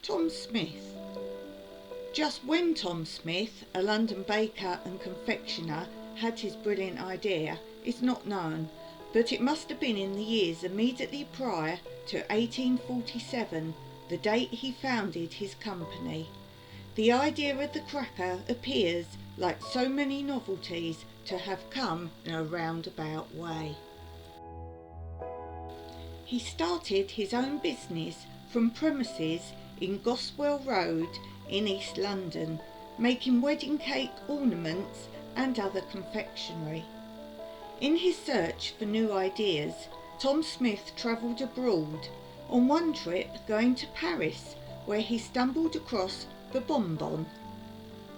Tom Smith. Just when Tom Smith, a London baker and confectioner, had his brilliant idea is not known, but it must have been in the years immediately prior to 1847, the date he founded his company. The idea of the cracker appears, like so many novelties, to have come in a roundabout way. He started his own business from premises in Goswell Road in East London, making wedding cake ornaments and other confectionery. In his search for new ideas, Tom Smith travelled abroad, on one trip going to Paris, where he stumbled across the bonbon.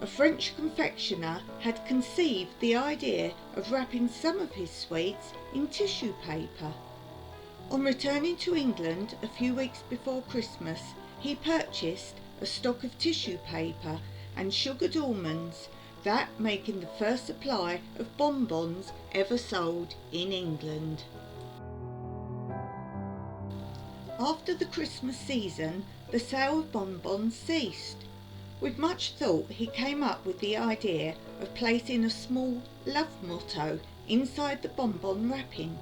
A French confectioner had conceived the idea of wrapping some of his sweets in tissue paper. On returning to England a few weeks before Christmas, he purchased a stock of tissue paper and sugared almonds, that making the first supply of bonbons ever sold in England. After the Christmas season, the sale of bonbons ceased. With much thought, he came up with the idea of placing a small love motto inside the bonbon wrapping.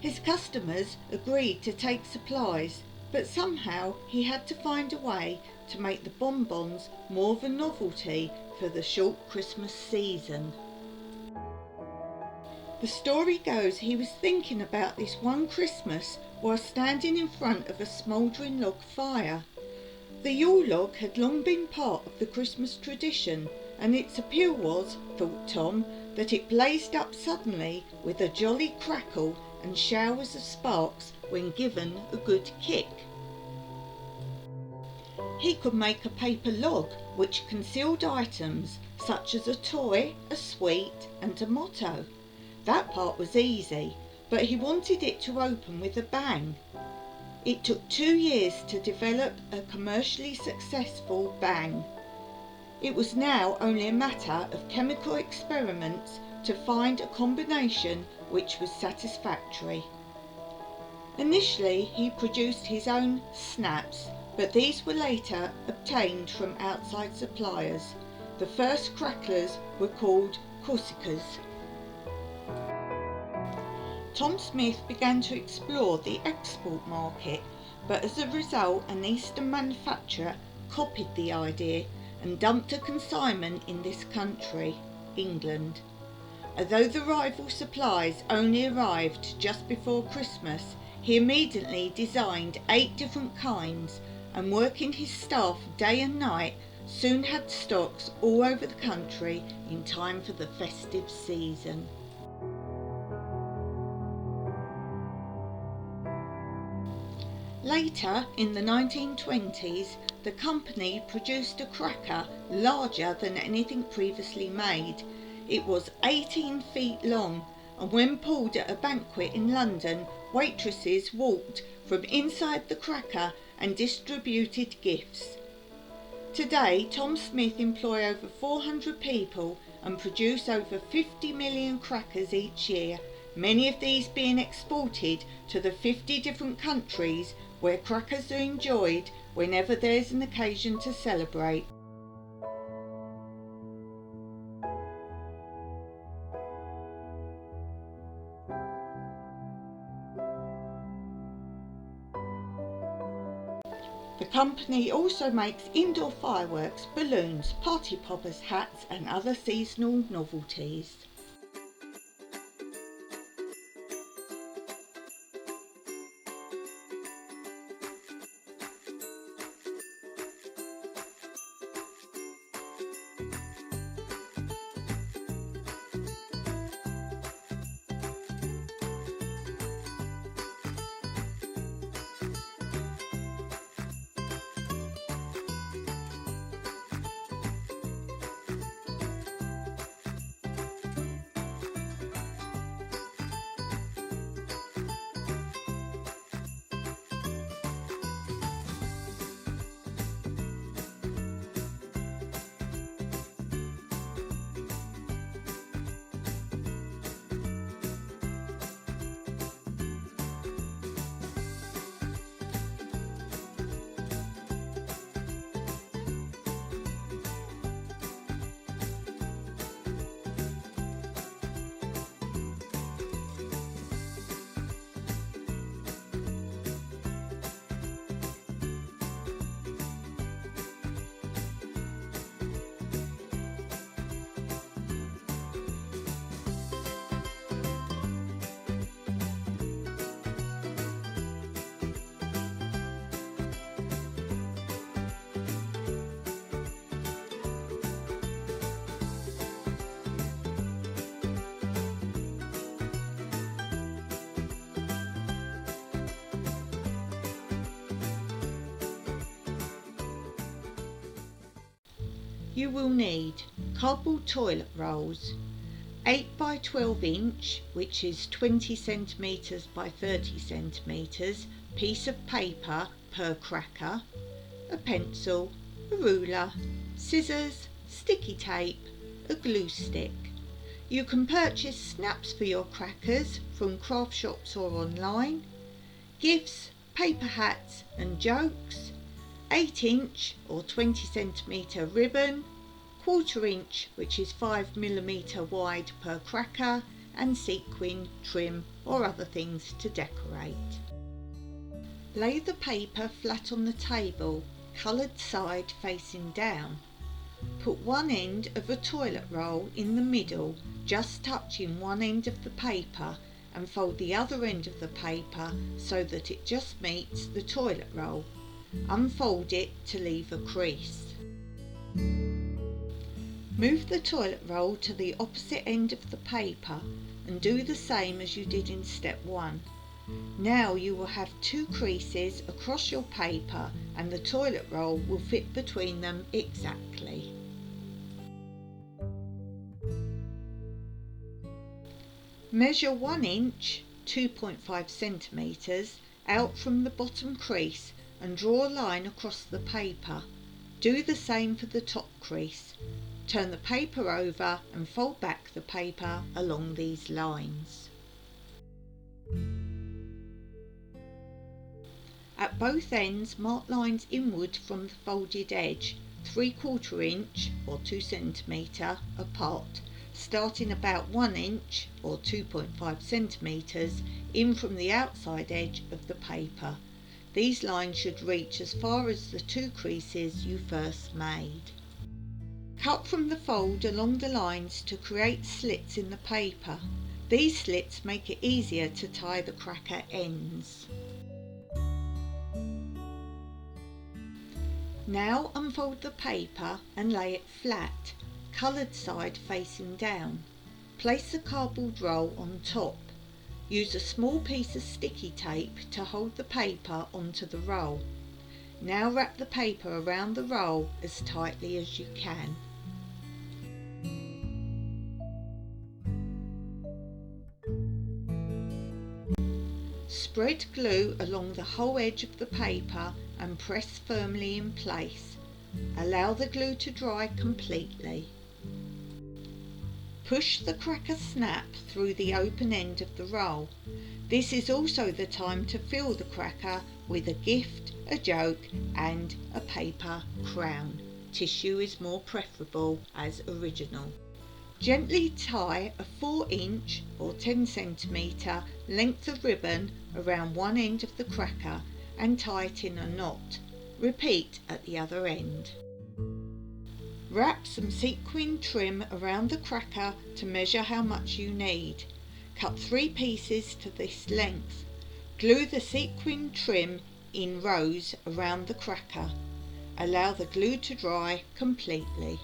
His customers agreed to take supplies, but somehow he had to find a way to make the bonbons more of a novelty for the short Christmas season. The story goes he was thinking about this one Christmas while standing in front of a smouldering log fire. The Yule log had long been part of the Christmas tradition, and its appeal was, thought Tom, that it blazed up suddenly with a jolly crackle and showers of sparks when given a good kick. He could make a paper log which concealed items such as a toy, a sweet and a motto. That part was easy, but he wanted it to open with a bang. It took 2 years to develop a commercially successful bang. It was now only a matter of chemical experiments to find a combination which was satisfactory. Initially he produced his own snaps, but these were later obtained from outside suppliers. The first cracklers were called Corsicas. Tom Smith began to explore the export market, but as a result an Eastern manufacturer copied the idea and dumped a consignment in this country, England. Although the rival supplies only arrived just before Christmas, he immediately designed 8 different kinds, and working his staff day and night, soon had stocks all over the country in time for the festive season. Later, in the 1920s, the company produced a cracker larger than anything previously made. It was 18 feet long, and when pulled at a banquet in London, waitresses walked from inside the cracker and distributed gifts. Today, Tom Smith employ over 400 people and produce over 50 million crackers each year, many of these being exported to the 50 different countries where crackers are enjoyed whenever there is an occasion to celebrate. The company also makes indoor fireworks, balloons, party poppers, hats and other seasonal novelties. You will need cardboard toilet rolls, 8 by 12 inch, which is 20 centimetres by 30 centimetres, piece of paper per cracker, a pencil, a ruler, scissors, sticky tape, a glue stick. You can purchase snaps for your crackers from craft shops or online, gifts, paper hats and jokes, 8 inch or 20 centimetre ribbon, 1/4 inch, which is 5mm wide per cracker, and sequin, trim or other things to decorate. Lay the paper flat on the table, coloured side facing down. Put one end of a toilet roll in the middle, just touching one end of the paper, and fold the other end of the paper so that it just meets the toilet roll. Unfold it to leave a crease. Move the toilet roll to the opposite end of the paper and do the same as you did in step 1. Now you will have 2 creases across your paper and the toilet roll will fit between them exactly. Measure 1 inch, 2.5 centimetres, out from the bottom crease and draw a line across the paper. Do the same for the top crease. Turn the paper over and fold back the paper along these lines. At both ends, mark lines inward from the folded edge, 3/4 inch or 2 centimetre apart, starting about 1 inch or 2.5 centimetres in from the outside edge of the paper. These lines should reach as far as the 2 creases you first made. Cut from the fold along the lines to create slits in the paper. These slits make it easier to tie the cracker ends. Now unfold the paper and lay it flat, coloured side facing down. Place the cardboard roll on top. Use a small piece of sticky tape to hold the paper onto the roll. Now wrap the paper around the roll as tightly as you can. Spread glue along the whole edge of the paper and press firmly in place. Allow the glue to dry completely. Push the cracker snap through the open end of the roll. This is also the time to fill the cracker with a gift, a joke and a paper crown. Tissue is more preferable as original. Gently tie a 4 inch or 10 centimetre length of ribbon around one end of the cracker and tie it in a knot. Repeat at the other end. Wrap some sequin trim around the cracker to measure how much you need. Cut 3 pieces to this length. Glue the sequin trim in rows around the cracker. Allow the glue to dry completely.